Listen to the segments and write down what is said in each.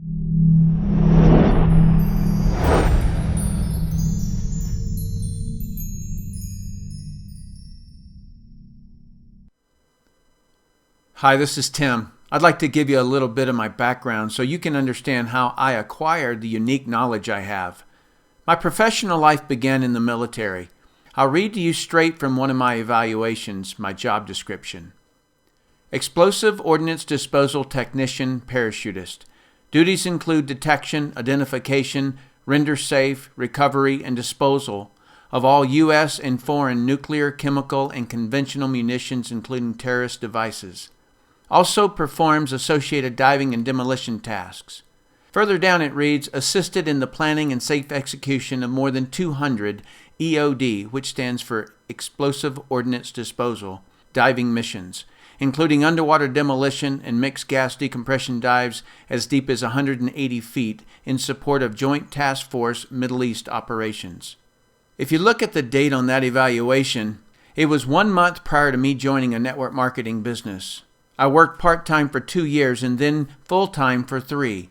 Hi, this is Tim. I'd like to give you a little bit of my background so you can understand how I acquired the unique knowledge I have. My professional life began in the military. I'll read to you straight from one of my evaluations, my job description. Explosive Ordnance Disposal Technician Parachutist. Duties include detection, identification, render safe, recovery, and disposal of all U.S. and foreign nuclear, chemical, and conventional munitions, including terrorist devices. Also performs associated diving and demolition tasks. Further down it reads, assisted in the planning and safe execution of more than 200 EOD, which stands for Explosive Ordnance Disposal, diving missions, including underwater demolition and mixed gas decompression dives as deep as 180 feet in support of Joint Task Force Middle East operations. If you look at the date on that evaluation, it was 1 month prior to me joining a network marketing business. I worked part-time for 2 years and then full-time for 3.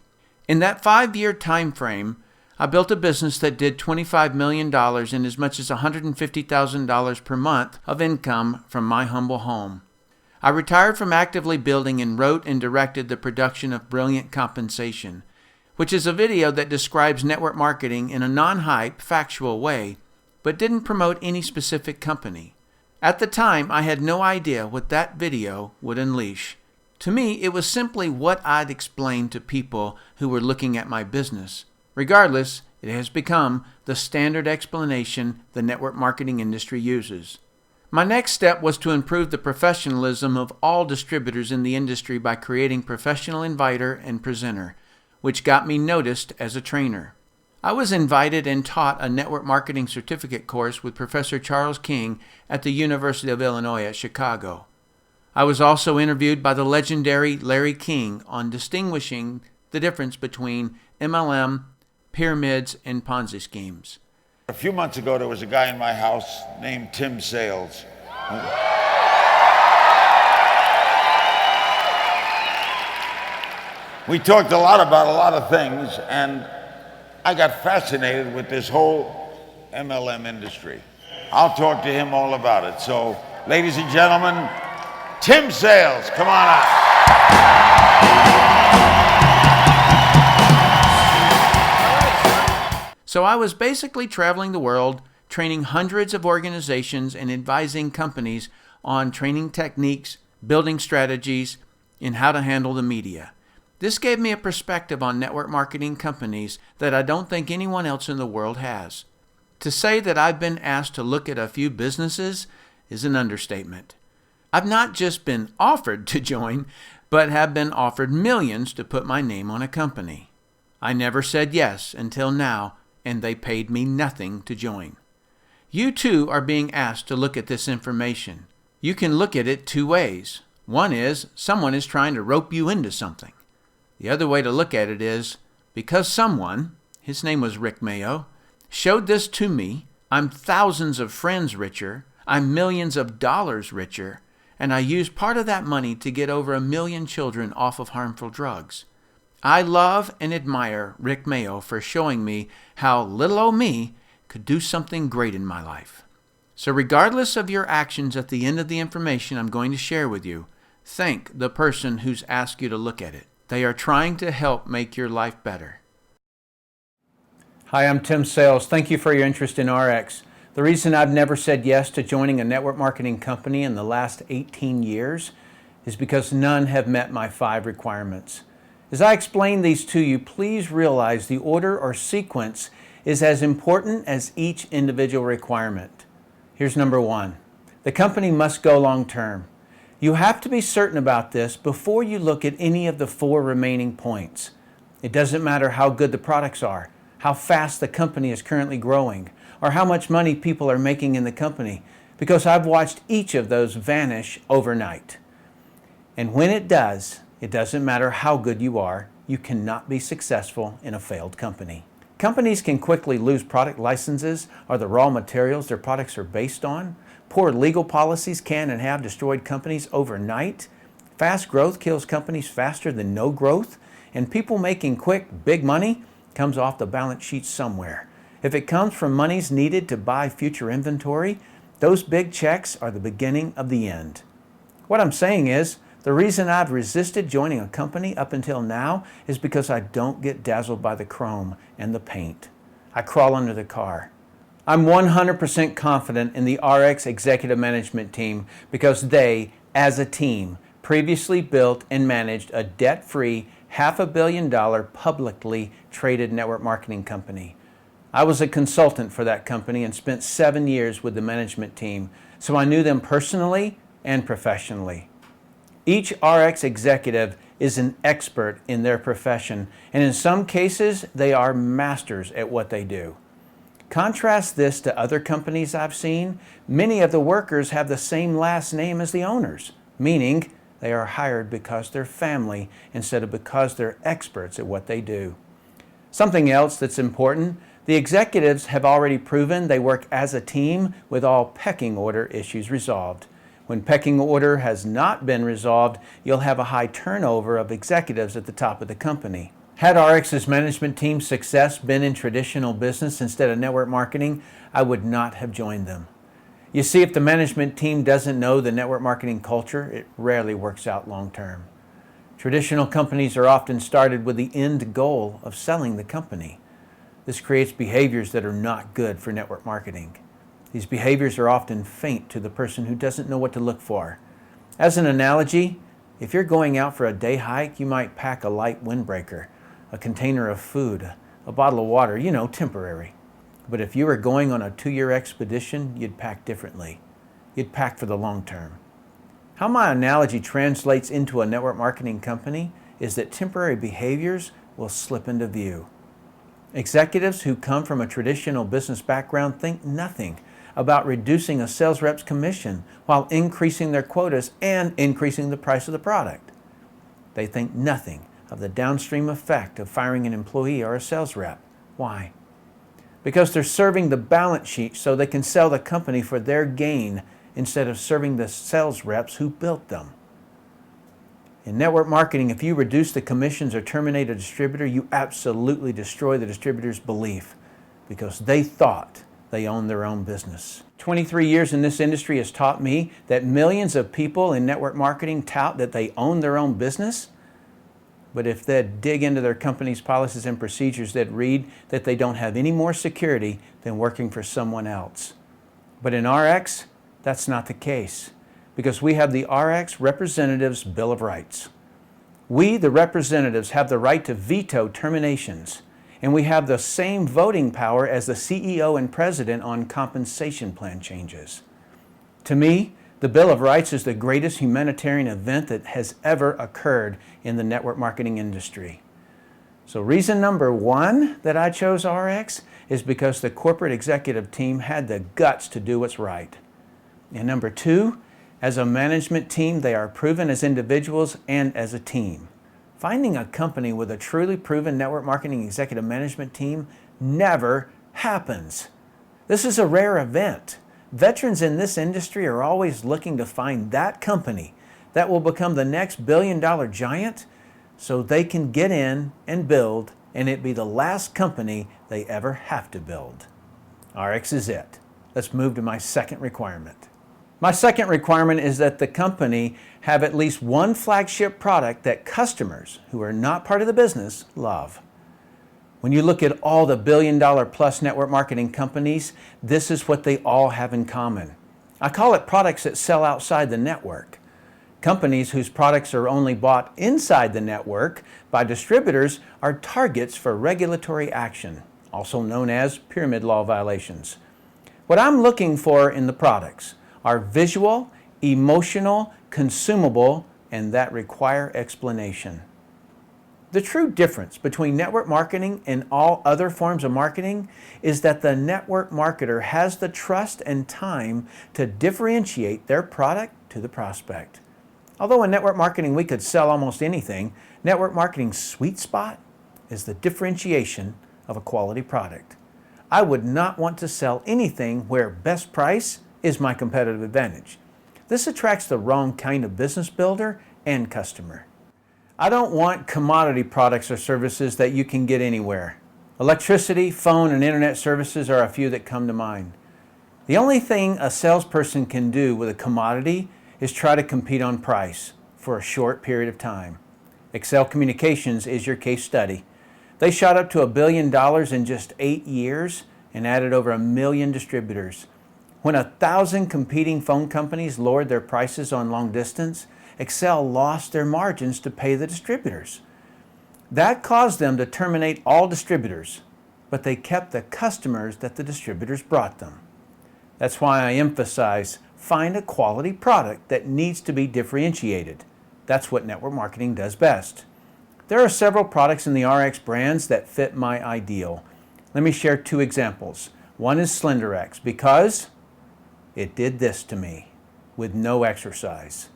In that 5-year time frame, I built a business that did $25 million and as much as $150,000 per month of income from my humble home. I retired from actively building and wrote and directed the production of Brilliant Compensation, which is a video that describes network marketing in a non-hype, factual way, but didn't promote any specific company. At the time, I had no idea what that video would unleash. To me, it was simply what I'd explained to people who were looking at my business. Regardless, it has become the standard explanation the network marketing industry uses. My next step was to improve the professionalism of all distributors in the industry by creating Professional Inviter and Presenter, which got me noticed as a trainer. I was invited and taught a network marketing certificate course with Professor Charles King at the University of Illinois at Chicago. I was also interviewed by the legendary Larry King on distinguishing the difference between MLM, pyramids, and Ponzi schemes. A few months ago, there was a guy in my house named Tim Sales. We talked a lot about a lot of things, and I got fascinated with this whole MLM industry. I'll talk to him all about it. So, ladies and gentlemen, Tim Sales, come on out. So I was basically traveling the world, training hundreds of organizations and advising companies on training techniques, building strategies, and how to handle the media. This gave me a perspective on network marketing companies that I don't think anyone else in the world has. To say that I've been asked to look at a few businesses is an understatement. I've not just been offered to join, but have been offered millions to put my name on a company. I never said yes until now, and they paid me nothing to join. You too are being asked to look at this information. You can look at it 2 ways. One is someone is trying to rope you into something. The other way to look at it is, because someone, his name was Rick Mayo, showed this to me, I'm thousands of friends richer, I'm millions of dollars richer, and I used part of that money to get over 1 million children off of harmful drugs. I love and admire Rick Mayo for showing me how little old me could do something great in my life. So regardless of your actions at the end of the information I'm going to share with you, thank the person who's asked you to look at it. They are trying to help make your life better. Hi, I'm Tim Sales. Thank you for your interest in Ariix. The reason I've never said yes to joining a network marketing company in the last 18 years is because none have met my 5 requirements. As I explain these to you, please realize the order or sequence is as important as each individual requirement. Here's number 1. The company must go long term. You have to be certain about this before you look at any of the 4 remaining points. It doesn't matter how good the products are, how fast the company is currently growing, or how much money people are making in the company, because I've watched each of those vanish overnight. And when it does, it doesn't matter how good you are, you cannot be successful in a failed company. Companies can quickly lose product licenses or the raw materials their products are based on. Poor legal policies can and have destroyed companies overnight. Fast growth kills companies faster than no growth. And people making quick, big money comes off the balance sheet somewhere. If it comes from monies needed to buy future inventory, those big checks are the beginning of the end. What I'm saying is, the reason I've resisted joining a company up until now is because I don't get dazzled by the chrome and the paint. I crawl under the car. I'm 100% confident in the Ariix executive management team because they, as a team, previously built and managed a debt-free $500 million publicly traded network marketing company. I was a consultant for that company and spent 7 years with the management team, so I knew them personally and professionally. Each Ariix executive is an expert in their profession, and in some cases, they are masters at what they do. Contrast this to other companies I've seen. Many of the workers have the same last name as the owners, meaning they are hired because they're family instead of because they're experts at what they do. Something else that's important, the executives have already proven they work as a team with all pecking order issues resolved. When pecking order has not been resolved, you'll have a high turnover of executives at the top of the company. Had Ariix's management team's success been in traditional business instead of network marketing, I would not have joined them. You see, if the management team doesn't know the network marketing culture, it rarely works out long term. Traditional companies are often started with the end goal of selling the company. This creates behaviors that are not good for network marketing. These behaviors are often faint to the person who doesn't know what to look for. As an analogy, if you're going out for a day hike, you might pack a light windbreaker, a container of food, a bottle of water, temporary. But if you were going on a 2-year expedition, you'd pack differently. You'd pack for the long term. How my analogy translates into a network marketing company is that temporary behaviors will slip into view. Executives who come from a traditional business background think nothing about reducing a sales rep's commission while increasing their quotas and increasing the price of the product. They think nothing of the downstream effect of firing an employee or a sales rep. Why? Because they're serving the balance sheet so they can sell the company for their gain instead of serving the sales reps who built them. In network marketing, if you reduce the commissions or terminate a distributor, you absolutely destroy the distributor's belief because they thought they owned their own business. 23 years in this industry has taught me that millions of people in network marketing tout that they own their own business. But if they'd dig into their company's policies and procedures, they'd read that they don't have any more security than working for someone else. But in Ariix, that's not the case, because we have the Ariix Representatives Bill of Rights. We, the representatives, have the right to veto terminations, and we have the same voting power as the CEO and president on compensation plan changes. To me, the Bill of Rights is the greatest humanitarian event that has ever occurred in the network marketing industry. So reason number one that I chose Ariix is because the corporate executive team had the guts to do what's right. And number two, as a management team, they are proven as individuals and as a team. Finding a company with a truly proven network marketing executive management team never happens. This is a rare event. Veterans in this industry are always looking to find that company that will become the next billion-dollar giant so they can get in and build, and it be the last company they ever have to build. Ariix is it. Let's move to my second requirement. My second requirement is that the company have at least one flagship product that customers who are not part of the business love. When you look at all the billion-dollar-plus network marketing companies, this is what they all have in common. I call it products that sell outside the network. Companies whose products are only bought inside the network by distributors are targets for regulatory action, also known as pyramid law violations. What I'm looking for in the products are visual, emotional, consumable, and that require explanation. The true difference between network marketing and all other forms of marketing is that the network marketer has the trust and time to differentiate their product to the prospect. Although in network marketing we could sell almost anything, network marketing's sweet spot is the differentiation of a quality product. I would not want to sell anything where best price is my competitive advantage. This attracts the wrong kind of business builder and customer. I don't want commodity products or services that you can get anywhere. Electricity, phone, and internet services are a few that come to mind. The only thing a salesperson can do with a commodity is try to compete on price for a short period of time. Excel Communications is your case study. They shot up to $1 billion in just 8 years and added over 1 million distributors. When 1,000 competing phone companies lowered their prices on long distance, Excel lost their margins to pay the distributors. That caused them to terminate all distributors, but they kept the customers that the distributors brought them. That's why I emphasize find a quality product that needs to be differentiated. That's what network marketing does best. There are several products in the Ariix brands that fit my ideal. Let me share 2 examples. One is SlenderX because it did this to me with no exercise.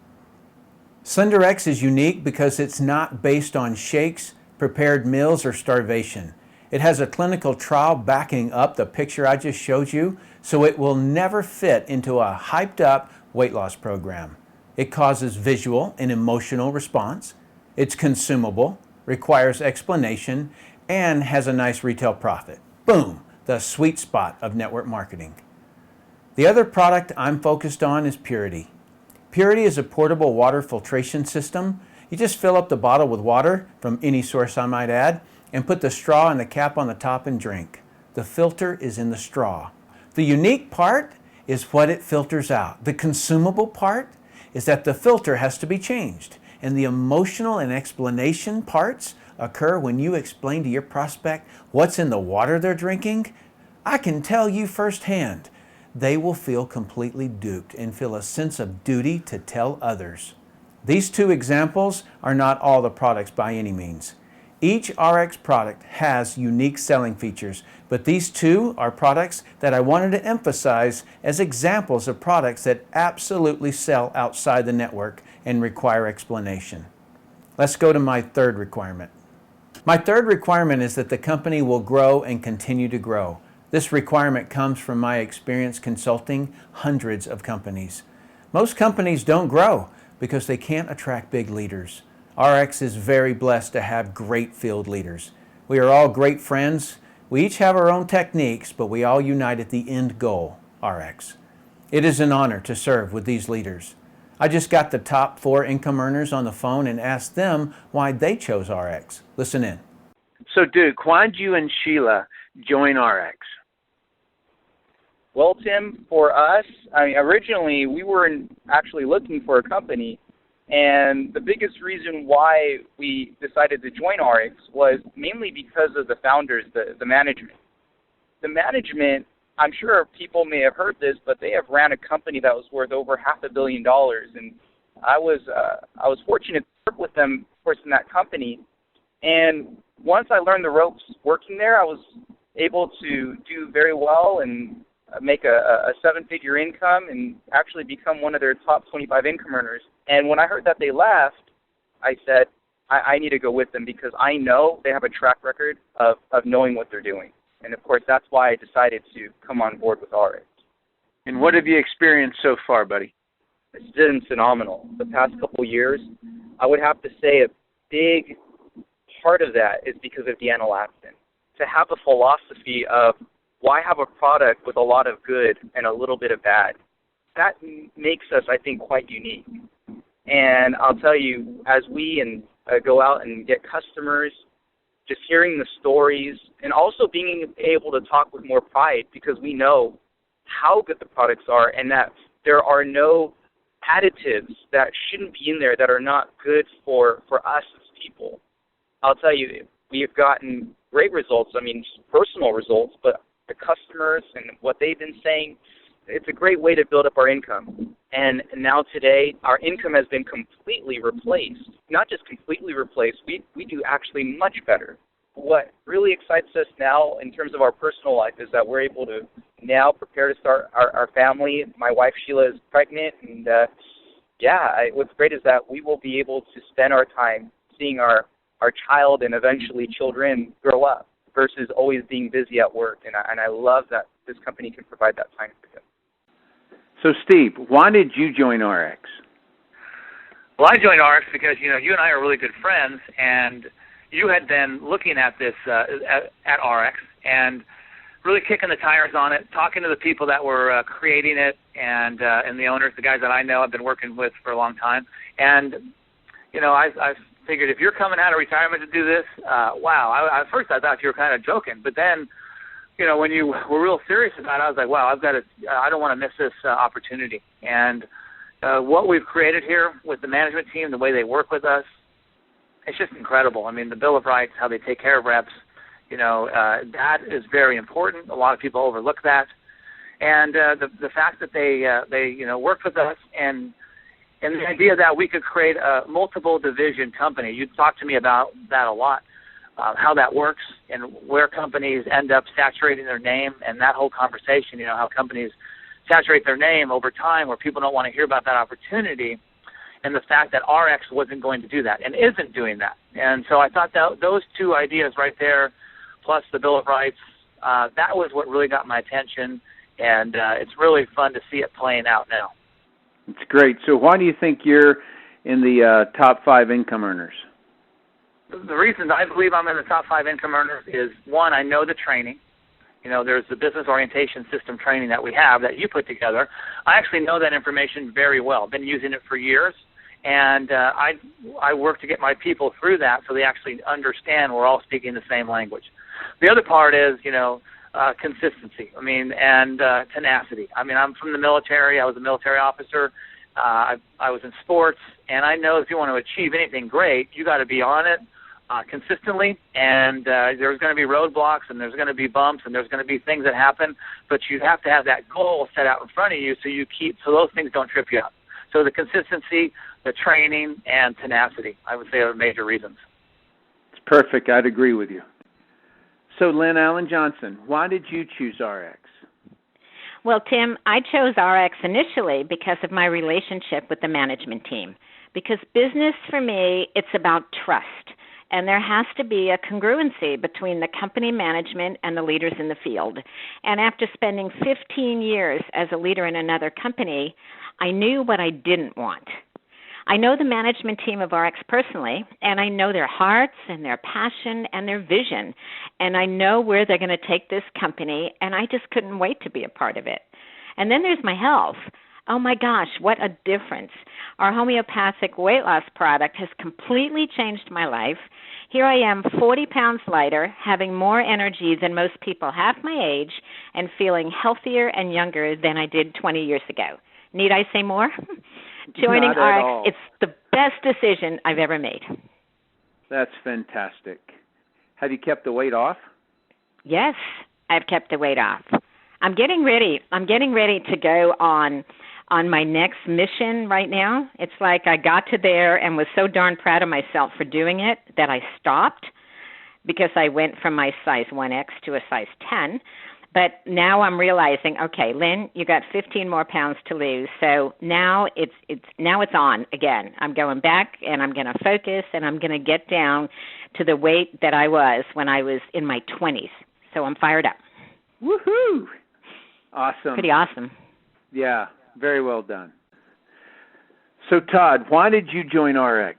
SlenderX is unique because it's not based on shakes, prepared meals, or starvation. It has a clinical trial backing up the picture I just showed you, so it will never fit into a hyped up weight loss program. It causes visual and emotional response. It's consumable, requires explanation, and has a nice retail profit. Boom, the sweet spot of network marketing. The other product I'm focused on is Purity. Purity is a portable water filtration system. You just fill up the bottle with water, from any source I might add, and put the straw and the cap on the top and drink. The filter is in the straw. The unique part is what it filters out. The consumable part is that the filter has to be changed. And the emotional and explanation parts occur when you explain to your prospect what's in the water they're drinking. I can tell you firsthand, they will feel completely duped and feel a sense of duty to tell others. These 2 examples are not all the products by any means. Each Ariix product has unique selling features, but these 2 are products that I wanted to emphasize as examples of products that absolutely sell outside the network and require explanation. Let's go to my 3rd requirement. My 3rd requirement is that the company will grow and continue to grow. This requirement comes from my experience consulting hundreds of companies. Most companies don't grow because they can't attract big leaders. Ariix is very blessed to have great field leaders. We are all great friends. We each have our own techniques, but we all unite at the end goal, Ariix. It is an honor to serve with these leaders. I just got the top 4 income earners on the phone and asked them why they chose Ariix. Listen in. So, Duke, why did you and Sheila join Ariix? Well, Tim, for us, originally we were actually looking for a company, and the biggest reason why we decided to join Ariix was mainly because of the founders, the management. The management, I'm sure people may have heard this, but they have ran a company that was worth over $500 million, and I was fortunate to work with them, of course, in that company. And once I learned the ropes working there, I was able to do very well and make a 7-figure income and actually become one of their top 25 income earners. And when I heard that they left, I said, I need to go with them because I know they have a track record of knowing what they're doing. And, of course, that's why I decided to come on board with Ariix. And what have you experienced so far, buddy? It's been phenomenal. The past couple of years, I would have to say a big part of that is because of Deanna Laxton. To have a philosophy of why have a product with a lot of good and a little bit of bad, that makes us, I think, quite unique. And I'll tell you, as we go out and get customers, just hearing the stories, and also being able to talk with more pride because we know how good the products are and that there are no additives that shouldn't be in there that are not good for us as people. I'll tell you, we have gotten great results, personal results, but the customers and what they've been saying, it's a great way to build up our income. And now today, our income has been completely replaced. Not just completely replaced, we do actually much better. What really excites us now in terms of our personal life is that we're able to now prepare to start our family. My wife, Sheila, is pregnant. And, what's great is that we will be able to spend our time seeing our child and eventually children grow up versus always being busy at work. And I love that this company can provide that time for them. So, Steve, why did you join Ariix? Well, I joined Ariix because, you and I are really good friends, and you had been looking at this at Ariix and really kicking the tires on it, talking to the people that were creating it and the owners, the guys that I know I've been working with for a long time. And, I figured if you're coming out of retirement to do this, wow. At first I thought you were kind of joking, but then, when you were real serious about it, I was like, wow, I don't want to miss this opportunity. And what we've created here with the management team, the way they work with us, it's just incredible. I mean, the Bill of Rights, how they take care of reps, that is very important. A lot of people overlook that. And the fact that they worked with us and the idea that we could create a multiple division company. You talked to me about that a lot, how that works and where companies end up saturating their name and that whole conversation, how companies saturate their name over time where people don't want to hear about that opportunity, and the fact that Ariix wasn't going to do that and isn't doing that. And so I thought that those two ideas right there, plus the Bill of Rights, that was what really got my attention, and it's really fun to see it playing out now. It's great. So why do you think you're in the top 5 income earners? The reason I believe I'm in the top 5 income earners is, one, I know the training. There's the business orientation system training that we have that you put together. I actually know that information very well. I've been using it for years, and I work to get my people through that so they actually understand we're all speaking the same language. The other part is, consistency, and tenacity. I'm from the military. I was a military officer. I was in sports, and I know if you want to achieve anything great, you got to be on it consistently, and there's going to be roadblocks, and there's going to be bumps, and there's going to be things that happen, but you have to have that goal set out in front of you so those things don't trip you up. So the consistency, the training, and tenacity, I would say, are major reasons. It's perfect. I'd agree with you. So, Lynn Allen Johnson, why did you choose Ariix? Well, Tim, I chose Ariix initially because of my relationship with the management team. Because business, for me, it's about trust. And there has to be a congruency between the company management and the leaders in the field. And after spending 15 years as a leader in another company, I knew what I didn't want. I know the management team of Ariix personally, and I know their hearts and their passion and their vision, and I know where they're going to take this company, and I just couldn't wait to be a part of it. And then there's my health. Oh, my gosh, what a difference. Our homeopathic weight loss product has completely changed my life. Here I am, 40 pounds lighter, having more energy than most people half my age, and feeling healthier and younger than I did 20 years ago. Need I say more? Joining Ariix, it's the best decision I've ever made. That's fantastic. Have you kept the weight off? Yes, I've kept the weight off. I'm getting ready to go on my next mission right now. It's like I got to there and was so darn proud of myself for doing it that I stopped because I went from my size 1X to a size 10. But now I'm realizing, okay, Lynn, you got 15 more pounds to lose. So now it's on again. I'm going back and I'm going to focus and I'm going to get down to the weight that I was when I was in my 20s. So I'm fired up. Woohoo! Awesome. Pretty awesome. Yeah, very well done. So Todd, why did you join Ariix?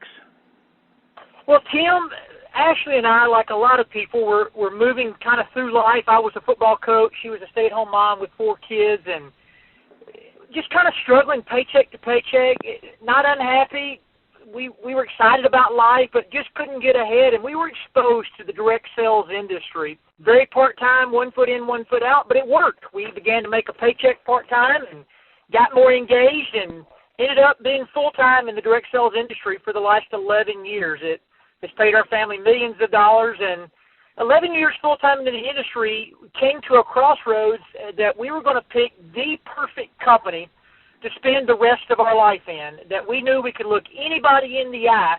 Well, Tim, Ashley and I, like a lot of people, were moving kind of through life. I was a football coach. She was a stay-at-home mom with 4 kids, and just kind of struggling paycheck to paycheck, not unhappy. We were excited about life, but just couldn't get ahead, and we were exposed to the direct sales industry. Very part-time, 1 foot in, 1 foot out, but it worked. We began to make a paycheck part-time and got more engaged and ended up being full-time in the direct sales industry for the last 11 years. It's paid our family millions of dollars, and 11 years full-time in the industry came to a crossroads that we were going to pick the perfect company to spend the rest of our life in, that we knew we could look anybody in the eye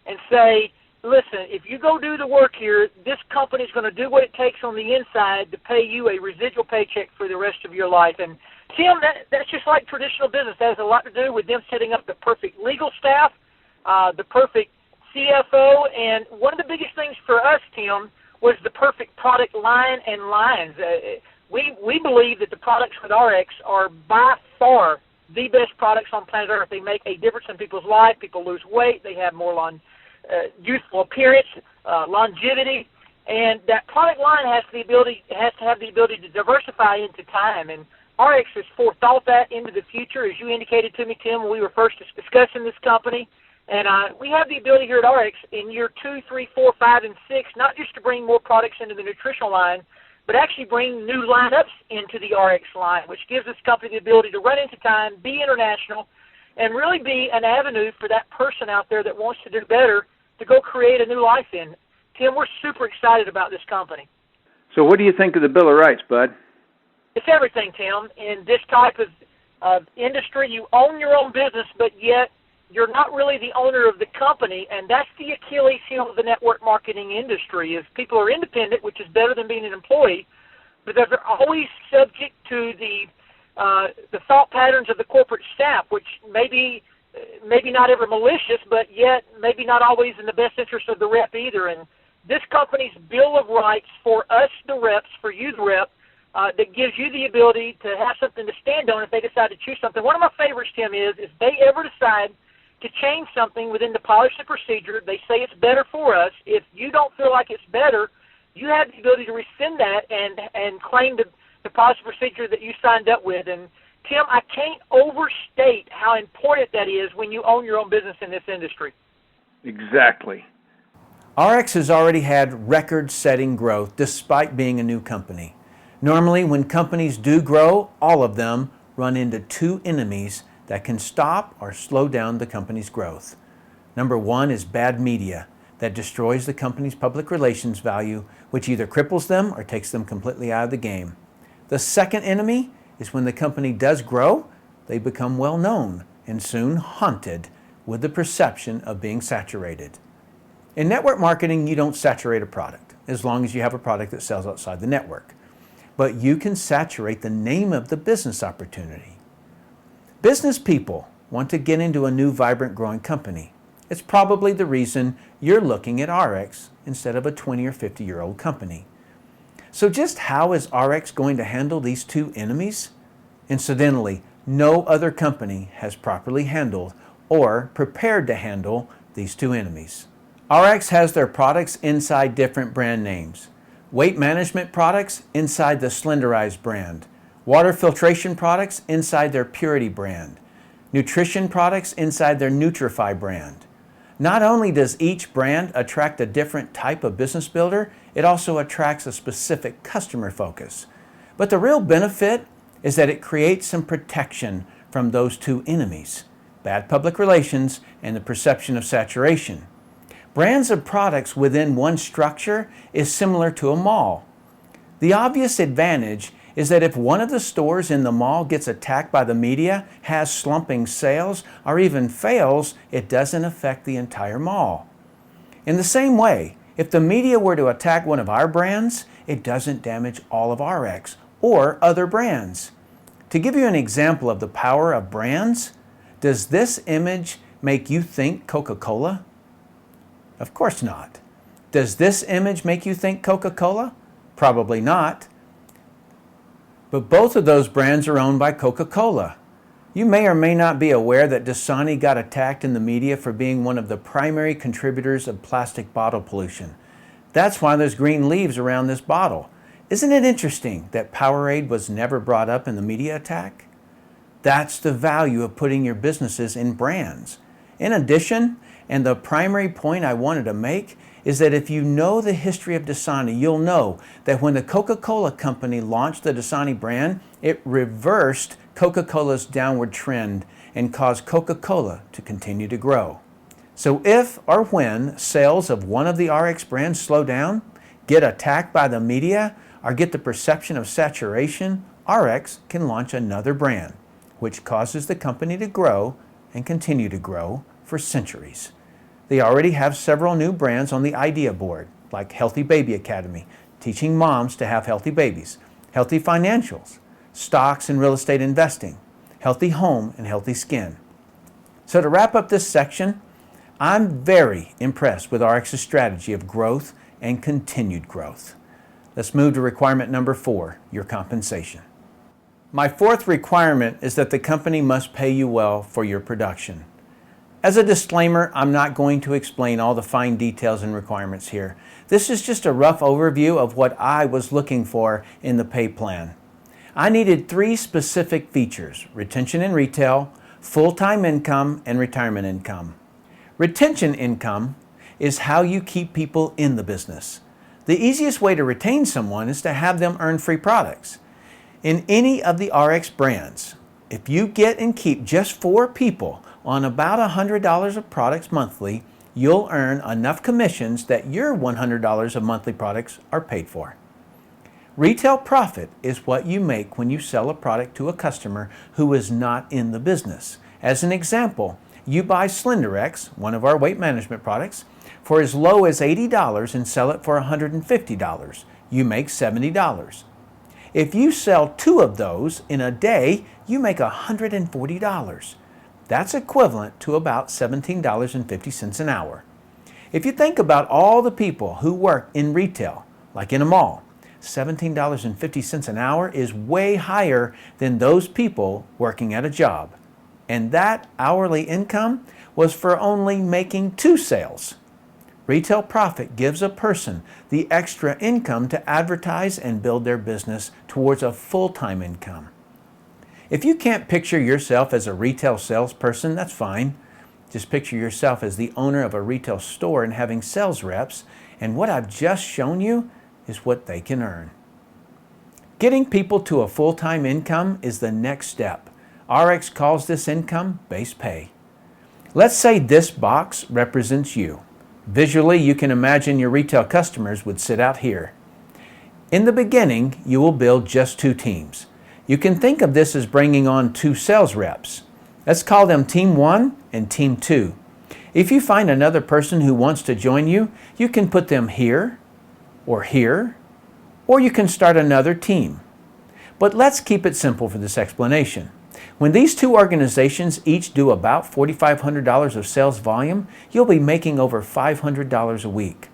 and say, listen, if you go do the work here, this company's going to do what it takes on the inside to pay you a residual paycheck for the rest of your life. And, Tim, that's just like traditional business. That has a lot to do with them setting up the perfect legal staff, the perfect CFO, and one of the biggest things for us, Tim, was the perfect product line and lines. We believe that the products with Ariix are by far the best products on planet Earth. They make a difference in people's life. People lose weight. They have more youthful appearance, longevity, and that product line has to have the ability to diversify into time. And Ariix has forethought that into the future, as you indicated to me, Tim, when we were first discussing this company. And we have the ability here at Ariix in year 2, 3, 4, 5, and 6, not just to bring more products into the nutritional line, but actually bring new lineups into the Ariix line, which gives this company the ability to run into time, be international, and really be an avenue for that person out there that wants to do better to go create a new life in. Tim, we're super excited about this company. So what do you think of the Bill of Rights, Bud? It's everything, Tim. In this type of industry, you own your own business, but yet you're not really the owner of the company, and that's the Achilles heel of the network marketing industry. Is people are independent, which is better than being an employee, but they're always subject to the thought patterns of the corporate staff, which maybe not ever malicious, but yet maybe not always in the best interest of the rep either. And this company's Bill of Rights for us, the reps, for you, the rep, that gives you the ability to have something to stand on if they decide to choose something. One of my favorites, Tim, is if they ever decide to change something within the policy procedure, they say it's better for us. If you don't feel like it's better, you have the ability to rescind that and claim the policy procedure that you signed up with. And Tim, I can't overstate how important that is when you own your own business in this industry. Exactly. Ariix has already had record-setting growth despite being a new company. Normally, when companies do grow, all of them run into two enemies that can stop or slow down the company's growth. Number one is bad media that destroys the company's public relations value, which either cripples them or takes them completely out of the game. The second enemy is when the company does grow, they become well known and soon haunted with the perception of being saturated. In network marketing, you don't saturate a product as long as you have a product that sells outside the network. But you can saturate the name of the business opportunity. Business people want to get into a new, vibrant, growing company. It's probably the reason you're looking at Ariix instead of a 20 or 50-year-old company. So just how is Ariix going to handle these two enemies? Incidentally, no other company has properly handled or prepared to handle these two enemies. Ariix has their products inside different brand names. Weight management products inside the Slenderize brand. Water filtration products inside their Purity brand. Nutrition products inside their Nutrify brand. Not only does each brand attract a different type of business builder, it also attracts a specific customer focus. But the real benefit is that it creates some protection from those two enemies, bad public relations and the perception of saturation. Brands of products within one structure is similar to a mall. The obvious advantage is that if one of the stores in the mall gets attacked by the media, has slumping sales, or even fails, it doesn't affect the entire mall. In the same way, if the media were to attack one of our brands, it doesn't damage all of Ariix or other brands. To give you an example of the power of brands, does this image make you think Coca-Cola? Of course not. Does this image make you think Coca-Cola? Probably not. But both of those brands are owned by Coca-Cola. You may or may not be aware that Dasani got attacked in the media for being one of the primary contributors of plastic bottle pollution. That's why there's green leaves around this bottle. Isn't it interesting that Powerade was never brought up in the media attack? That's the value of putting your businesses in brands. In addition, and the primary point I wanted to make, is that if you know the history of Dasani, you'll know that when the Coca-Cola company launched the Dasani brand, it reversed Coca-Cola's downward trend and caused Coca-Cola to continue to grow. So if or when sales of one of the Ariix brands slow down, get attacked by the media, or get the perception of saturation, Ariix can launch another brand, which causes the company to grow and continue to grow for centuries. They already have several new brands on the idea board, like Healthy Baby Academy, teaching moms to have healthy babies, Healthy Financials, stocks and real estate investing, Healthy Home, and Healthy Skin. So to wrap up this section, I'm very impressed with Ariix's strategy of growth and continued growth. Let's move to requirement number 4, your compensation. My fourth requirement is that the company must pay you well for your production. As a disclaimer, I'm not going to explain all the fine details and requirements here. This is just a rough overview of what I was looking for in the pay plan. I needed 3 specific features: retention in retail, full-time income, and retirement income. Retention income is how you keep people in the business. The easiest way to retain someone is to have them earn free products. In any of the RX brands, if you get and keep just 4 people on about $100 of products monthly, you'll earn enough commissions that your $100 of monthly products are paid for. Retail profit is what you make when you sell a product to a customer who is not in the business. As an example, you buy Slenderex, one of our weight management products, for as low as $80 and sell it for $150. You make $70. If you sell 2 of those in a day, you make $140. That's equivalent to about $17.50 an hour. If you think about all the people who work in retail, like in a mall, $17.50 an hour is way higher than those people working at a job. And that hourly income was for only making 2 sales. Retail profit gives a person the extra income to advertise and build their business towards a full-time income. If you can't picture yourself as a retail salesperson, that's fine. Just picture yourself as the owner of a retail store and having sales reps, and what I've just shown you is what they can earn. Getting people to a full-time income is the next step. RX calls this income base pay. Let's say this box represents you. Visually, you can imagine your retail customers would sit out here. In the beginning, you will build just 2 teams. You can think of this as bringing on 2 sales reps. Let's call them Team 1 and Team 2. If you find another person who wants to join you, you can put them here, or you can start another team. But let's keep it simple for this explanation. When these 2 organizations each do about $4,500 of sales volume, you'll be making over $500 a week.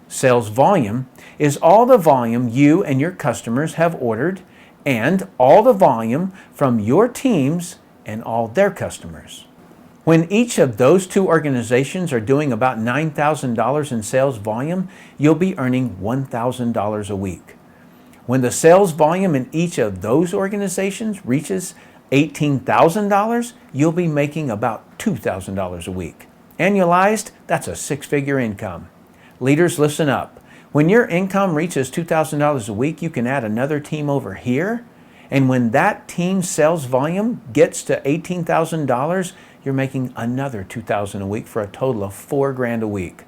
Sales volume is all the volume you and your customers have ordered and all the volume from your teams and all their customers. When each of those 2 organizations are doing about $9,000 in sales volume, you'll be earning $1,000 a week. When the sales volume in each of those organizations reaches $18,000, you'll be making about $2,000 a week. Annualized, that's a 6-figure income. Leaders, listen up. When your income reaches $2,000 a week, you can add another team over here. And when that team's sales volume gets to $18,000, you're making another $2,000 a week for a total of $4,000 a week.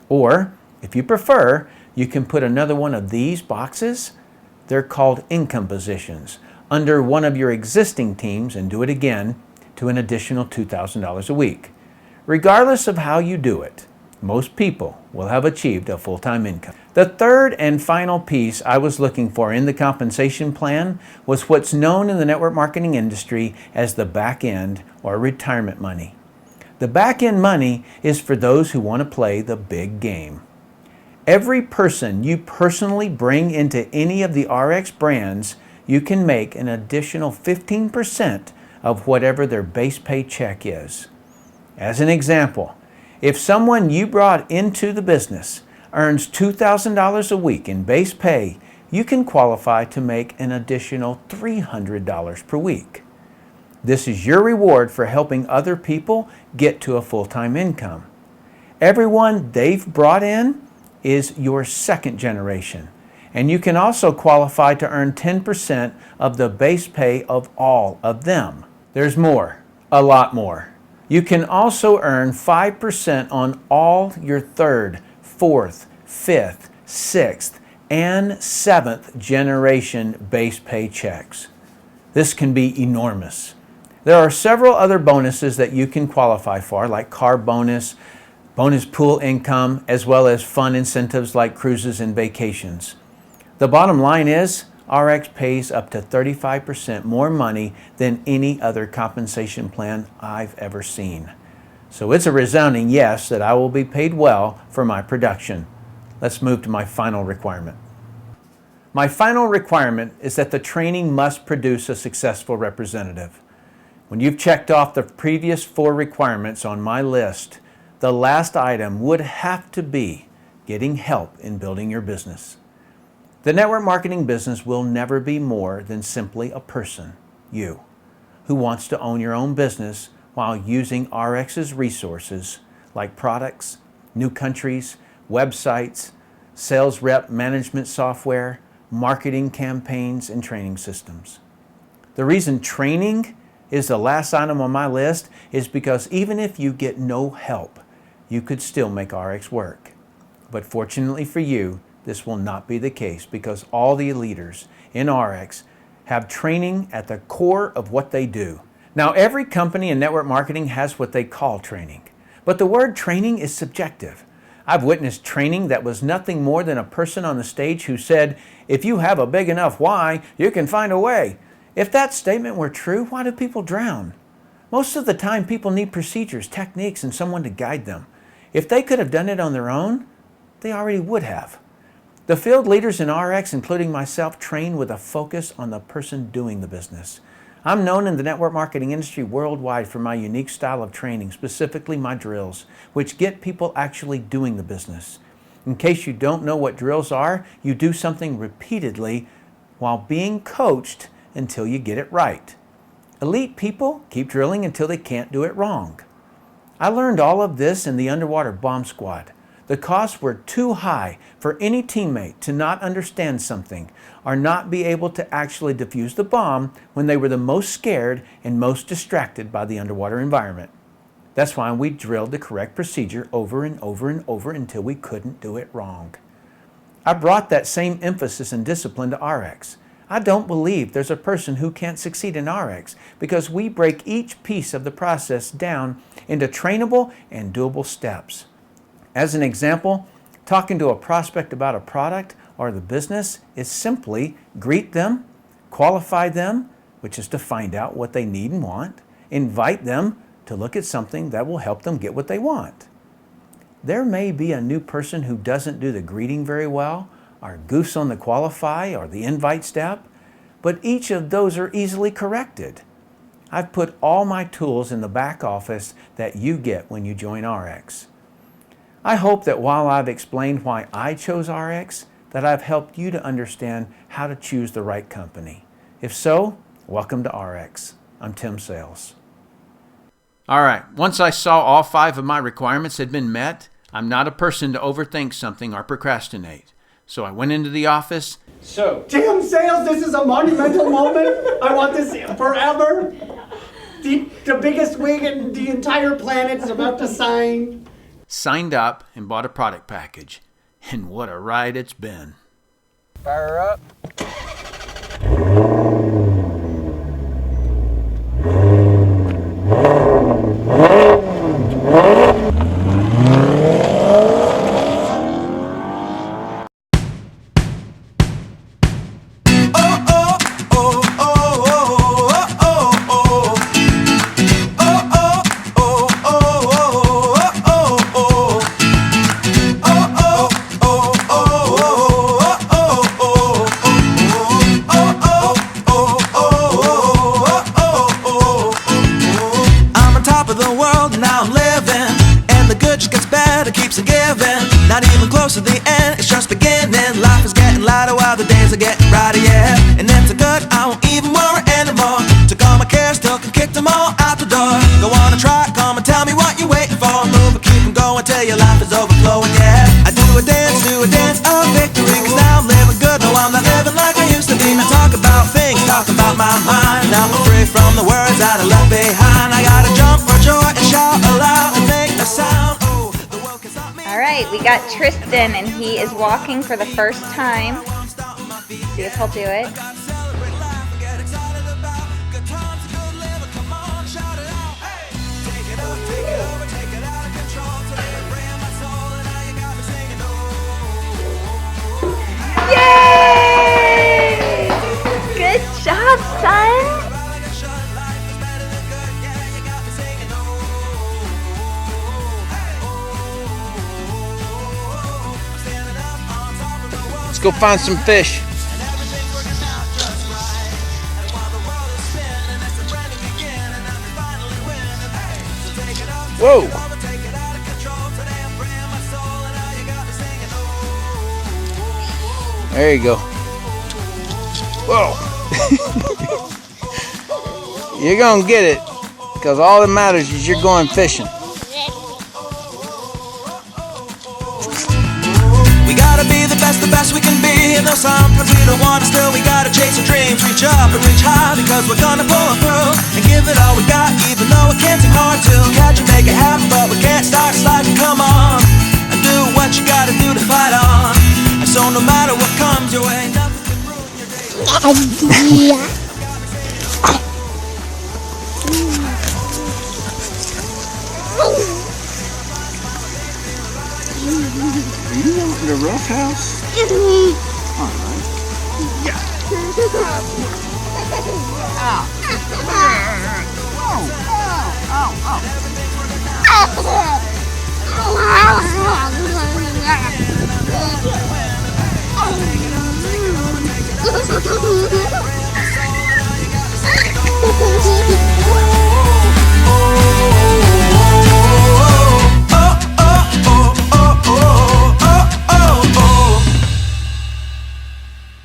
Or, if you prefer, you can put another one of these boxes. They're called income positions under one of your existing teams and do it again to an additional $2,000 a week. Regardless of how you do it, most people will have achieved a full-time income. The third and final piece I was looking for in the compensation plan was what's known in the network marketing industry as the back end or retirement money. The back end money is for those who want to play the big game. Every person you personally bring into any of the RX brands, you can make an additional 15% of whatever their base pay check is. As an example, if someone you brought into the business earns $2,000 a week in base pay, you can qualify to make an additional $300 per week. This is your reward for helping other people get to a full-time income. Everyone they've brought in is your second generation, and you can also qualify to earn 10% of the base pay of all of them. There's more, a lot more. You can also earn 5% on all your 3rd, 4th, 5th, 6th, and 7th generation base pay checks. This can be enormous. There are several other bonuses that you can qualify for, like car bonus, bonus pool income, as well as fun incentives like cruises and vacations. The bottom line is, RX pays up to 35% more money than any other compensation plan I've ever seen. So it's a resounding yes that I will be paid well for my production. Let's move to my final requirement. My final requirement is that the training must produce a successful representative. When you've checked off the previous 4 requirements on my list, the last item would have to be getting help in building your business. The network marketing business will never be more than simply a person, you, who wants to own your own business while using Ariix's resources like products, new countries, websites, sales rep management software, marketing campaigns, and training systems. The reason training is the last item on my list is because even if you get no help, you could still make Ariix work. But fortunately for you, this will not be the case because all the leaders in Ariix have training at the core of what they do. Now, every company in network marketing has what they call training, but the word training is subjective. I've witnessed training that was nothing more than a person on the stage who said, "If you have a big enough why, you can find a way." If that statement were true, why do people drown? Most of the time, people need procedures, techniques, and someone to guide them. If they could have done it on their own, they already would have. The field leaders in Ariix, including myself, train with a focus on the person doing the business. I'm known in the network marketing industry worldwide for my unique style of training, specifically my drills, which get people actually doing the business. In case you don't know what drills are, you do something repeatedly while being coached until you get it right. Elite people keep drilling until they can't do it wrong. I learned all of this in the underwater bomb squad. The costs were too high for any teammate to not understand something or not be able to actually defuse the bomb when they were the most scared and most distracted by the underwater environment. That's why we drilled the correct procedure over and over and over until we couldn't do it wrong. I brought that same emphasis and discipline to Ariix. I don't believe there's a person who can't succeed in Ariix because we break each piece of the process down into trainable and doable steps. As an example, talking to a prospect about a product or the business is simply greet them, qualify them, which is to find out what they need and want, invite them to look at something that will help them get what they want. There may be a new person who doesn't do the greeting very well, or goofs on the qualify or the invite step, but each of those are easily corrected. I've put all my tools in the back office that you get when you join Ariix. I hope that while I've explained why I chose Ariix, that I've helped you to understand how to choose the right company. If so, welcome to Ariix. I'm Tim Sales. All right, once I saw all 5 of my requirements had been met, I'm not a person to overthink something or procrastinate. So I went into the office. So, Tim Sales, this is a monumental moment. I want this forever. The biggest wig in the entire planet is about to sign. Signed up and bought a product package. And what a ride it's been. Fire up. Not even close to the end, it's just beginning. Life is getting lighter while the days are getting brighter, yeah. And if it's good, I won't even worry anymore. Took all my cares, still can kick them all out the door. Go on and try, come and tell me what you're waiting for. Move and keep them going till your life is overflowing, yeah. I do a dance of victory, cause now I'm living good. No, I'm not living like I used to be. Now talk about things, talk about my mind. Now I'm free from the words that I left behind. I gotta jump for joy and shout aloud and make a sound. All right, we got Tristan, and he is walking for the first time. See if he'll do it. Yay! Good job, son! Go find some fish. Whoa. There you go. Whoa. You're gonna get it, because all that matters is you're going fishing. We gotta be the best we can be. And though sometimes we don't want to, still we gotta chase our dreams. Reach up and reach high, because we're gonna pull it through and give it all we got, even though it can seem hard to catch and make it happen. But we can't start sliding, come on, and do what you gotta do to fight on. And so no matter what comes your way, nothing can ruin your day. Are you in the rough house? All right. Yeah. Ow. Ow. Ow. Ow.